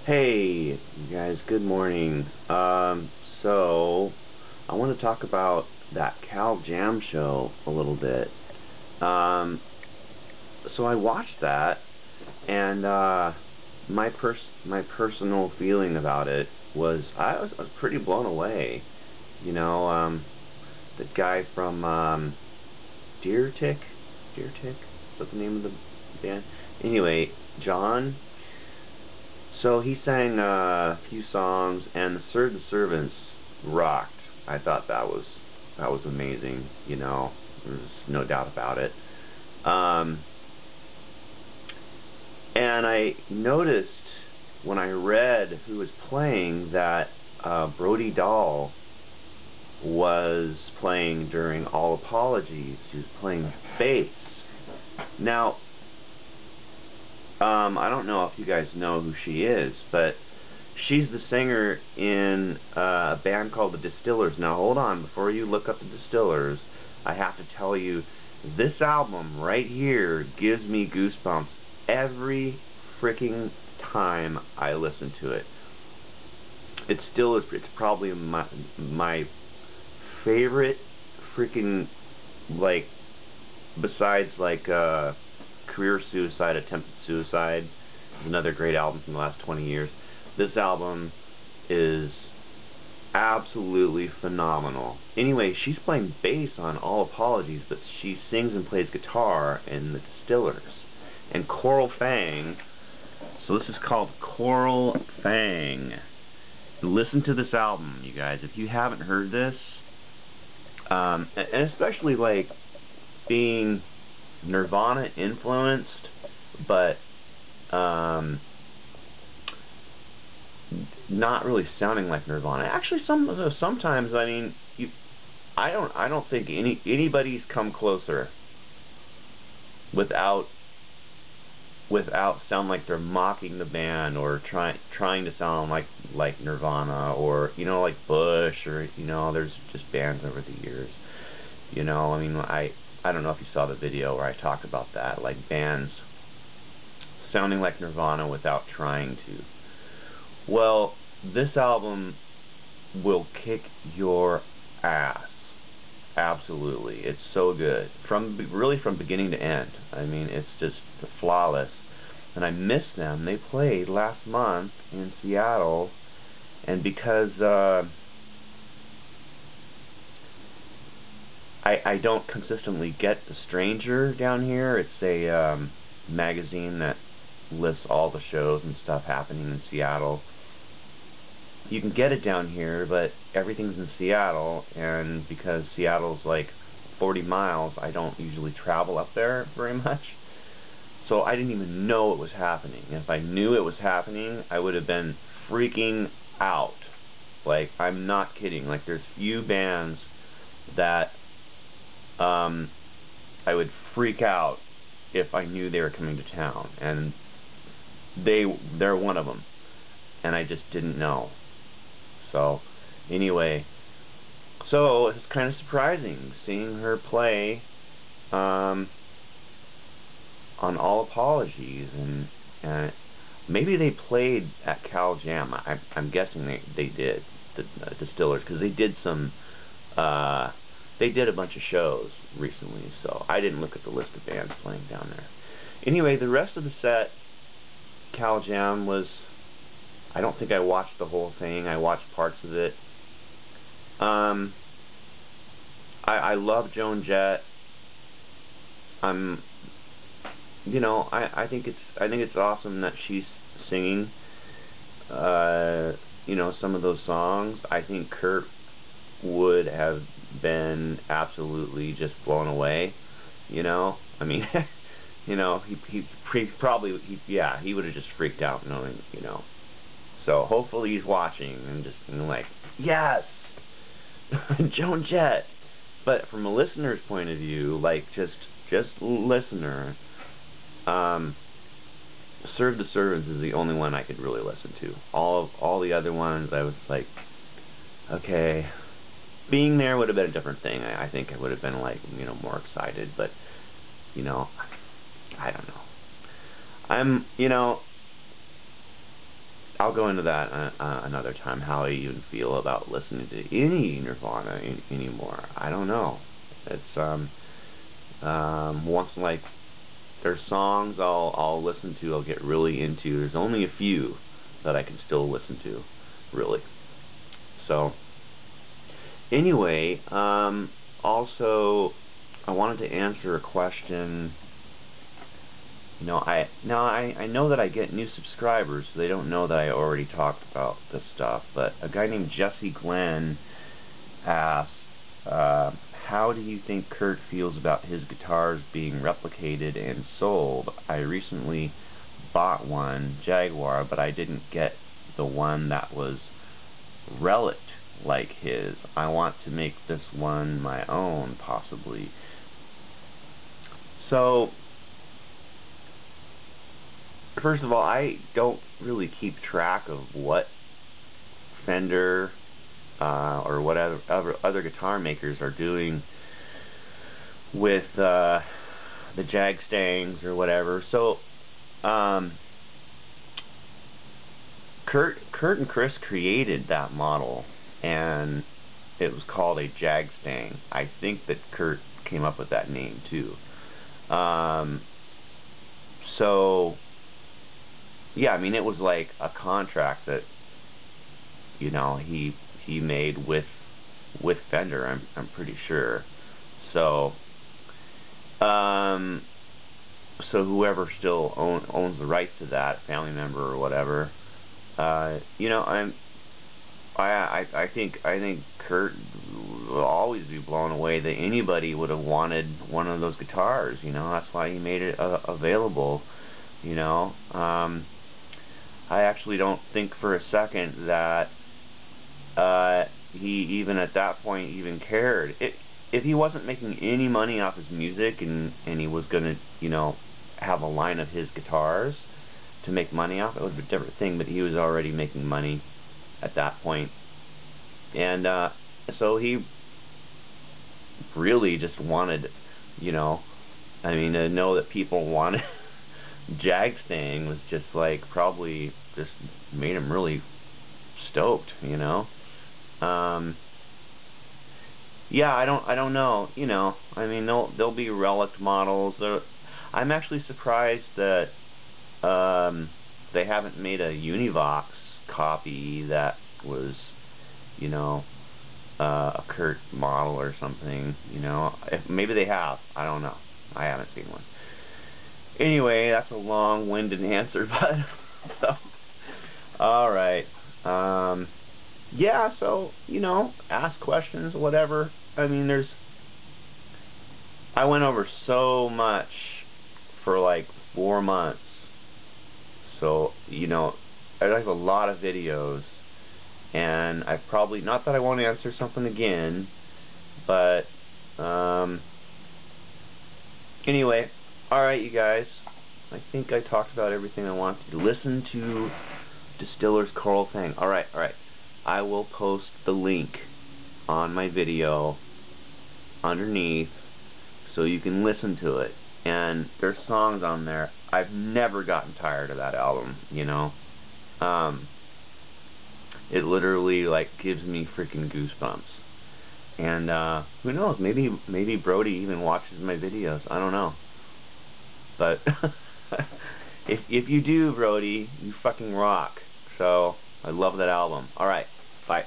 Hey, you guys, good morning. So, I want to talk about that Cal Jam show a little bit. So I watched that, and my personal feeling about it was I was pretty blown away. You know, the guy from Deer Tick? Is that the name of the band? Anyway, John. So he sang a few songs, and the Serve the Servants rocked. I thought that was amazing. You know, there's no doubt about it. And I noticed when I read who was playing that Brody Dalle was playing during All Apologies. He was playing bass. Now, I don't know if you guys know who she is, but she's the singer in a band called the Distillers. Now, hold on, before you look up the Distillers, I have to tell you, this album right here gives me goosebumps every freaking time I listen to it. It still is, it's probably my favorite freaking, like, besides, like, Career Suicide, Attempted Suicide is another great album from the last 20 years. This album is absolutely phenomenal. Anyway, she's playing bass on All Apologies, but she sings and plays guitar in the Distillers. And Coral Fang, so this is called Coral Fang. Listen to this album, you guys. If you haven't heard this, and especially like being Nirvana influenced, but not really sounding like Nirvana. Actually, sometimes I mean, I don't think anybody's come closer without sound like they're mocking the band or trying to sound like Nirvana, or you know, like Bush, or you know, there's just bands over the years. You know, I mean, I don't know if you saw the video where I talked about that, like bands sounding like Nirvana without trying to. Well, this album will kick your ass. Absolutely. It's so good. Really from beginning to end. I mean, it's just flawless. And I miss them. They played last month in Seattle, and because I don't consistently get The Stranger down here. It's a magazine that lists all the shows and stuff happening in Seattle. You can get it down here, but everything's in Seattle, and because Seattle's like 40 miles, I don't usually travel up there very much. So I didn't even know it was happening. And if I knew it was happening, I would have been freaking out. Like, I'm not kidding. Like, there's few bands that I would freak out if I knew they were coming to town, and they're one of them, and I just didn't know. So anyway, so it's kind of surprising seeing her play on All Apologies, and maybe they played at Cal Jam. I'm guessing they did, the Distillers, because they did some they did a bunch of shows recently, so I didn't look at the list of bands playing down there. Anyway, the rest of the set, Cal Jam, was, I don't think I watched the whole thing. I watched parts of it. I love Joan Jett. You know, I think it's awesome that she's singing you know, some of those songs. I think Kurt would have been absolutely just blown away, you know. I mean, you know, he probably he would have just freaked out knowing, you know. So hopefully he's watching and just like, yes, Joan Jett. But from a listener's point of view, like just listener, Serve the Servants is the only one I could really listen to. All the other ones, I was like, okay. Being there would have been a different thing. I think I would have been, like, you know, more excited, but, you know, I don't know. You know, I'll go into that another time, how I even feel about listening to any Nirvana anymore. I don't know. It's once, like, there's songs I'll listen to, I'll get really into. There's only a few that I can still listen to, really. So anyway, also I wanted to answer a question. You know, I know that I get new subscribers, so they don't know that I already talked about this stuff, but a guy named Jesse Glenn asked, how do you think Kurt feels about his guitars being replicated and sold? I recently bought one, Jaguar, but I didn't get the one that was relic like his. I want to make this one my own, possibly. So, first of all, I don't really keep track of what Fender or whatever other guitar makers are doing with the Jagstangs or whatever. So, Kurt and Chris created that model, and it was called a Jagstang. I think that Kurt came up with that name too. So, yeah, I mean, it was like a contract that, you know, he made with Fender. I'm pretty sure. So, so whoever still owns the rights to that, family member or whatever, you know, I think Kurt will always be blown away that anybody would have wanted one of those guitars. You know, that's why he made it available. You know, I actually don't think for a second that he even at that point even cared. If he wasn't making any money off his music and he was gonna, you know, have a line of his guitars to make money off, it was a different thing. But he was already making money at that point, and so he really just wanted, you know, I mean, to know that people wanted Jagstang was just like probably just made him really stoked, you know. Yeah, I don't know, you know. I mean, there'll be relic models. I'm actually surprised that they haven't made a Univox copy that was, you know, a Kurt model or something, you know. Maybe they have. I don't know. I haven't seen one. Anyway, that's a long-winded answer, but so, all right. Yeah, so, you know, ask questions, whatever. I mean, I went over so much for like 4 months. So, you know, I have a lot of videos, and I probably, not that I won't answer something again, but, anyway, alright, you guys, I think I talked about everything I wanted to. Listen to Distiller's Coral Fang. Alright, I will post the link on my video underneath so you can listen to it. And there's songs on there. I've never gotten tired of that album, you know. It literally, like, gives me freaking goosebumps. And who knows, maybe Brody even watches my videos. I don't know. But if you do, Brody, you fucking rock. So I love that album. Alright, bye.